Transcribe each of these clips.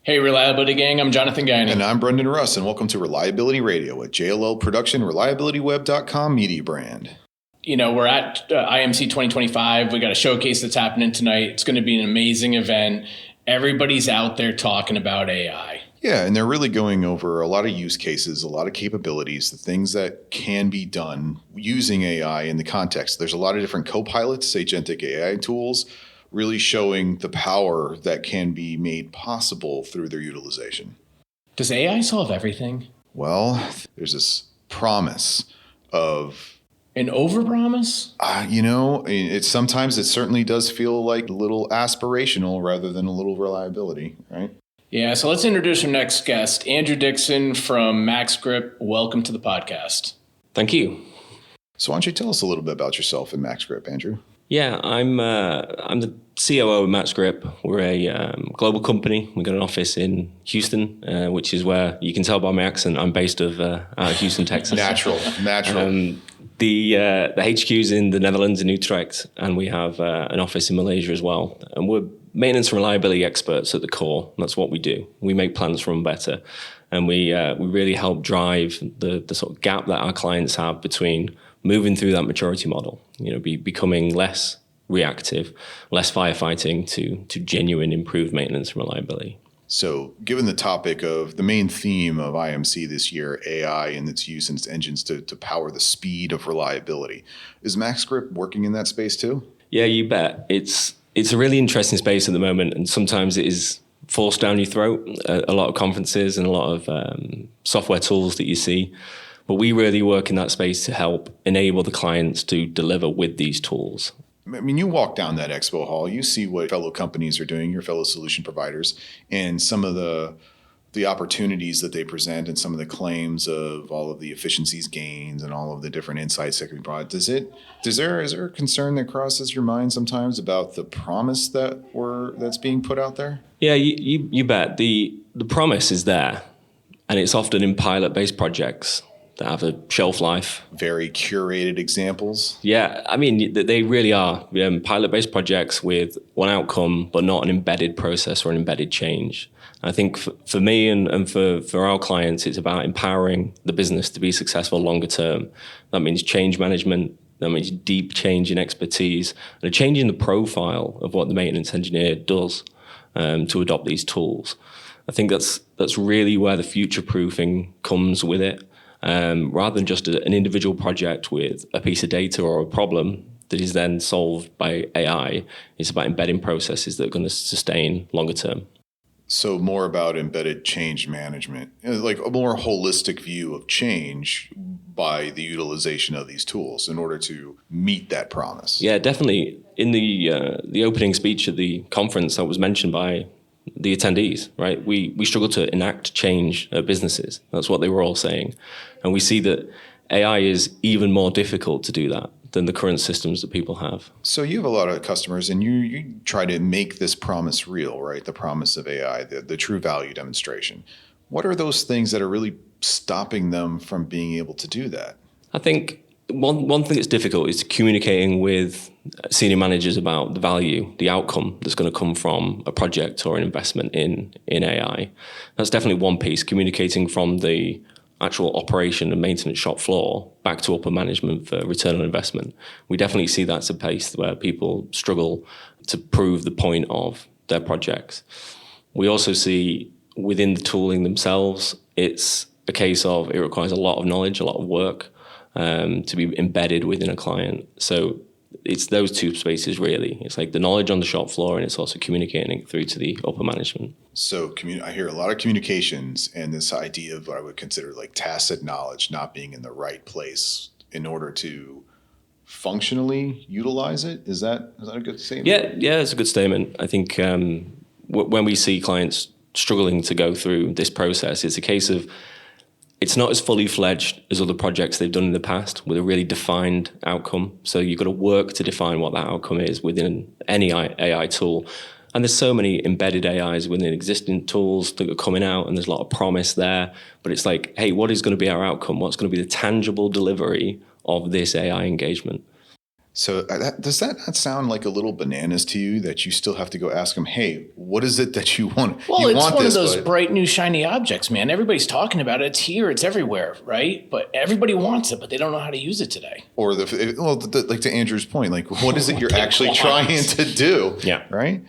Hey, Reliability Gang, I'm Jonathan Guiney. And I'm Brendon Russ, and welcome to Reliability Radio, a JLL production, ReliabilityWeb.com media brand. You know, we're at IMC25. We got a showcase that's happening tonight. It's going to be an amazing event. Everybody's out there talking about AI. Yeah, and they're really going over a lot of use cases, a lot of capabilities, the things that can be done using AI in the context. There's a lot of different co-pilots, agentic AI tools, really showing the power that can be made possible through their utilization. Does AI solve everything? Well, there's this promise of an overpromise? Sometimes it certainly does feel like a little aspirational rather than a little reliability, right? Yeah, so let's introduce our next guest, Andrew Dixon from MaxGrip. Welcome to the podcast. Thank you. So why don't you tell us a little bit about yourself and MaxGrip, Andrew? Yeah, I'm the COO of MaxGrip. We're a global company. We've got an office in Houston, which is where you can tell by my accent I'm based out of Houston, Texas. Natural. The HQ's in the Netherlands in Utrecht, and we have an office in Malaysia as well. And we're maintenance and reliability experts at the core. That's what we do. We make plants run better, and we really help drive the sort of gap that our clients have between moving through that maturity model, becoming less reactive, less firefighting to genuine improved maintenance and reliability. So given the topic of the main theme of IMC this year, AI and its use in its engines to power the speed of reliability, is MaxGrip working in that space too? Yeah, you bet. It's a really interesting space at the moment, and sometimes it is forced down your throat. A lot of conferences and a lot of software tools that you see. But we really work in that space to help enable the clients to deliver with these tools. I mean, you walk down that expo hall, you see what fellow companies are doing, your fellow solution providers, and some of the opportunities that they present and some of the claims of all of the efficiencies gains and all of the different insights that can be brought. Is there a concern that crosses your mind sometimes about the promise that's being put out there? Yeah, you bet. The promise is there, and it's often in pilot-based projects that have a shelf life. Very curated examples. Yeah, I mean, they really are. Pilot-based projects with one outcome, but not an embedded process or an embedded change. I think for me and for our clients, it's about empowering the business to be successful longer term. That means change management. That means deep change in expertise and a change in the profile of what the maintenance engineer does to adopt these tools. I think that's really where the future-proofing comes with it. Rather than just an individual project with a piece of data or a problem that is then solved by AI, it's about embedding processes that are going to sustain longer term. So more about embedded change management, like a more holistic view of change by the utilization of these tools in order to meet that promise. Yeah, definitely. In the opening speech at the conference that was mentioned by the attendees, right? We struggle to enact change at businesses. That's what they were all saying. And we see that AI is even more difficult to do that than the current systems that people have. So you have a lot of customers and you try to make this promise real, right? The promise of AI, the true value demonstration. What are those things that are really stopping them from being able to do that? I think one thing that's difficult is communicating with senior managers about the value, the outcome that's going to come from a project or an investment in AI. That's definitely one piece, communicating from the actual operation and maintenance shop floor back to upper management for return on investment. We definitely see that's a place where people struggle to prove the point of their projects. We also see within the tooling themselves, it's a case of it requires a lot of knowledge, a lot of work to be embedded within a client. So it's those two spaces really. It's like the knowledge on the shop floor, and it's also communicating it through to the upper management. So I hear a lot of communications and this idea of what I would consider like tacit knowledge not being in the right place in order to functionally utilize it. Is that a good statement? Yeah, it's a good statement. I think when we see clients struggling to go through this process, it's a case of it's not as fully fledged as other projects they've done in the past with a really defined outcome. So you've got to work to define what that outcome is within any AI tool. And there's so many embedded AIs within existing tools that are coming out, and there's a lot of promise there. But it's like, hey, what is going to be our outcome? What's going to be the tangible delivery of this AI engagement? So does that not sound like a little bananas to you that you still have to go ask them, hey, what is it that you want? Well, you it's want one this, of those but bright new shiny objects, man. Everybody's talking about it. It's here. It's everywhere, right? But everybody wants it, but they don't know how to use it today. or like to Andrew's point, like what is it you're actually trying to do? Yeah. Right.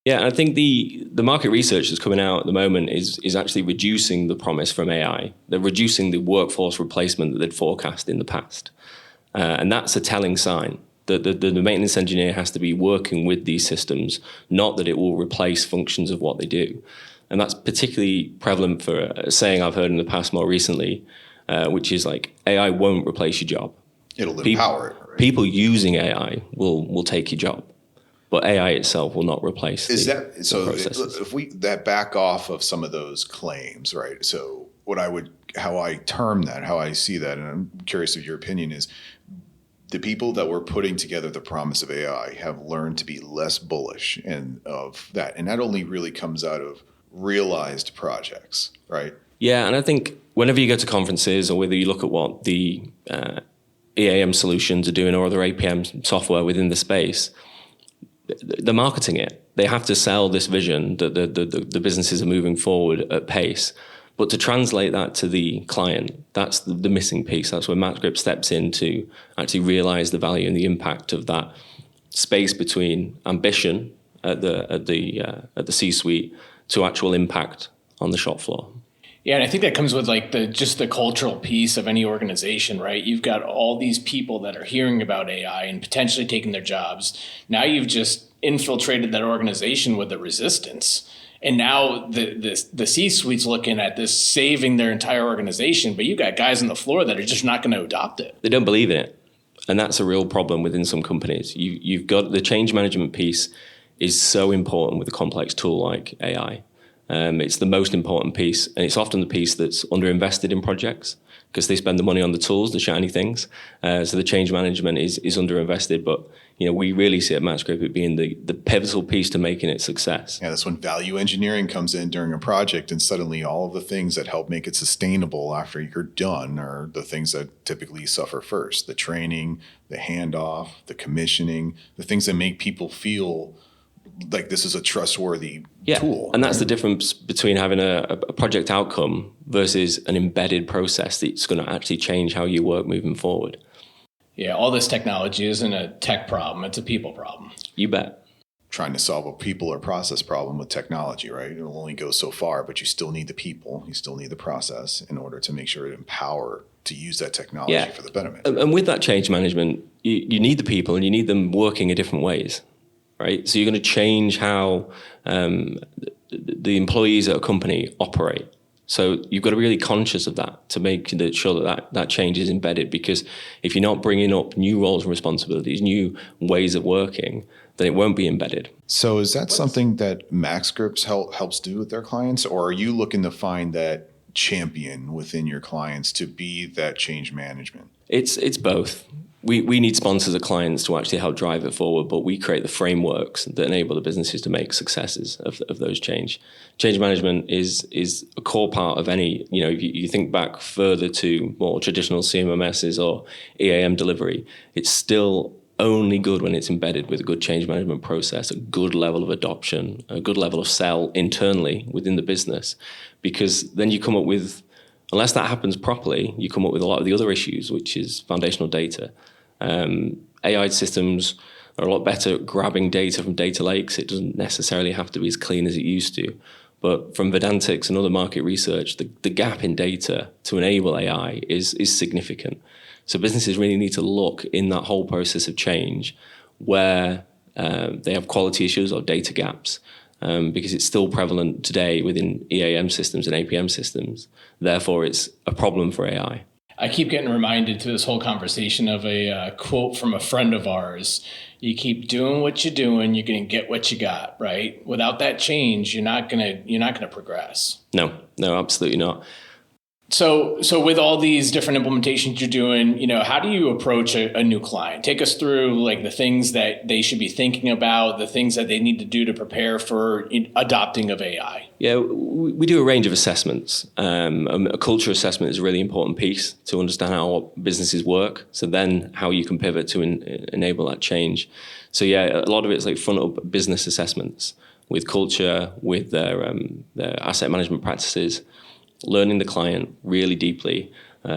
Yeah, and I think the market research that's coming out at the moment is actually reducing the promise from AI. They're reducing the workforce replacement that they'd forecast in the past. And that's a telling sign that the maintenance engineer has to be working with these systems, not that it will replace functions of what they do. And that's particularly prevalent for a saying I've heard in the past more recently, which is like, AI won't replace your job. It'll empower it. Right? People using AI will take your job. But AI itself will not replace the processes. If we back off of some of those claims, right? So how I term that, how I see that, and I'm curious of your opinion, is the people that were putting together the promise of AI have learned to be less bullish of that. And that only really comes out of realized projects, right? Yeah, and I think whenever you go to conferences or whether you look at what the EAM solutions are doing or other APM software within the space, they're marketing it. They have to sell this vision that the businesses are moving forward at pace. But to translate that to the client, that's the missing piece. That's where MaxGrip steps in to actually realize the value and the impact of that space between ambition at the C-suite to actual impact on the shop floor. Yeah, and I think that comes with like the cultural piece of any organization, right? You've got all these people that are hearing about AI and potentially taking their jobs. Now you've just infiltrated that organization with the resistance. And now the C-suite's looking at this saving their entire organization, but you got guys on the floor that are just not going to adopt it. They don't believe in it. And that's a real problem within some companies. You've got the change management piece is so important with a complex tool like AI. It's the most important piece, and it's often the piece that's underinvested in projects because they spend the money on the tools, the shiny things. So the change management is underinvested, but we really see at MaxGrip it being the pivotal piece to making it success. Yeah, that's when value engineering comes in during a project, and suddenly all of the things that help make it sustainable after you're done are the things that typically suffer first: the training, the handoff, the commissioning, the things that make people feel like this is a trustworthy tool. And that's the difference between having a project outcome versus an embedded process that's going to actually change how you work moving forward. Yeah, all this technology isn't a tech problem. It's a people problem. You bet. Trying to solve a people or process problem with technology, right? It'll only go so far, but you still need the people. You still need the process in order to make sure it empower to use that technology for the betterment. And with that change management, you need the people and you need them working in different ways. Right, so you're going to change how the employees at a company operate. So you've got to be really conscious of that to make sure that change is embedded. Because if you're not bringing up new roles and responsibilities, new ways of working, then it won't be embedded. So is that something that MaxGrip helps do with their clients, or are you looking to find that champion within your clients to be that change management? It's both. We need sponsors or clients to actually help drive it forward, but we create the frameworks that enable the businesses to make successes of those change. Change management is a core part of any, you think back further to more traditional CMMSs or EAM delivery, it's still only good when it's embedded with a good change management process, a good level of adoption, a good level of sell internally within the business, because then you come up with, unless that happens properly, you come up with a lot of the other issues, which is foundational data. AI systems are a lot better at grabbing data from data lakes. It doesn't necessarily have to be as clean as it used to. But from Vedantics and other market research, the gap in data to enable AI is significant. So businesses really need to look in that whole process of change where they have quality issues or data gaps, because it's still prevalent today within EAM systems and APM systems. Therefore, it's a problem for AI. I keep getting reminded to this whole conversation of a quote from a friend of ours. You keep doing what you're doing, you're going to get what you got, right? Without that change, you're not going to progress. No, absolutely not. So with all these different implementations you're doing, how do you approach a new client? Take us through like the things that they should be thinking about, the things that they need to do to prepare for adopting of AI. Yeah, we do a range of assessments. A culture assessment is a really important piece to understand how businesses work. So then how you can pivot to enable that change. So yeah, a lot of it's like front up business assessments with culture, with their asset management practices, learning the client really deeply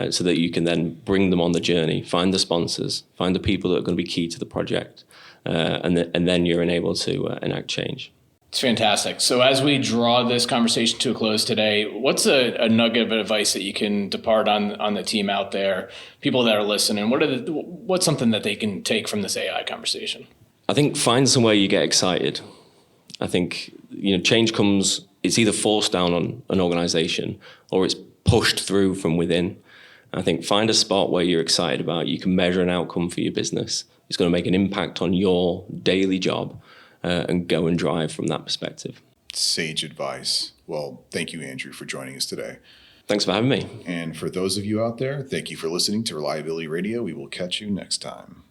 so that you can then bring them on the journey, find the sponsors, find the people that are going to be key to the project, and then you're enabled to enact change. It's fantastic. So as we draw this conversation to a close today, what's a nugget of advice that you can depart on the team out there, people that are listening? What's something that they can take from this AI conversation? I think find somewhere you get excited. I think change comes, it's either forced down on an organization or it's pushed through from within. I think find a spot where you're excited about, you can measure an outcome for your business. It's going to make an impact on your daily job. And go and drive from that perspective. Sage advice. Well, thank you, Andrew, for joining us today. Thanks for having me. And for those of you out there, thank you for listening to Reliability Radio. We will catch you next time.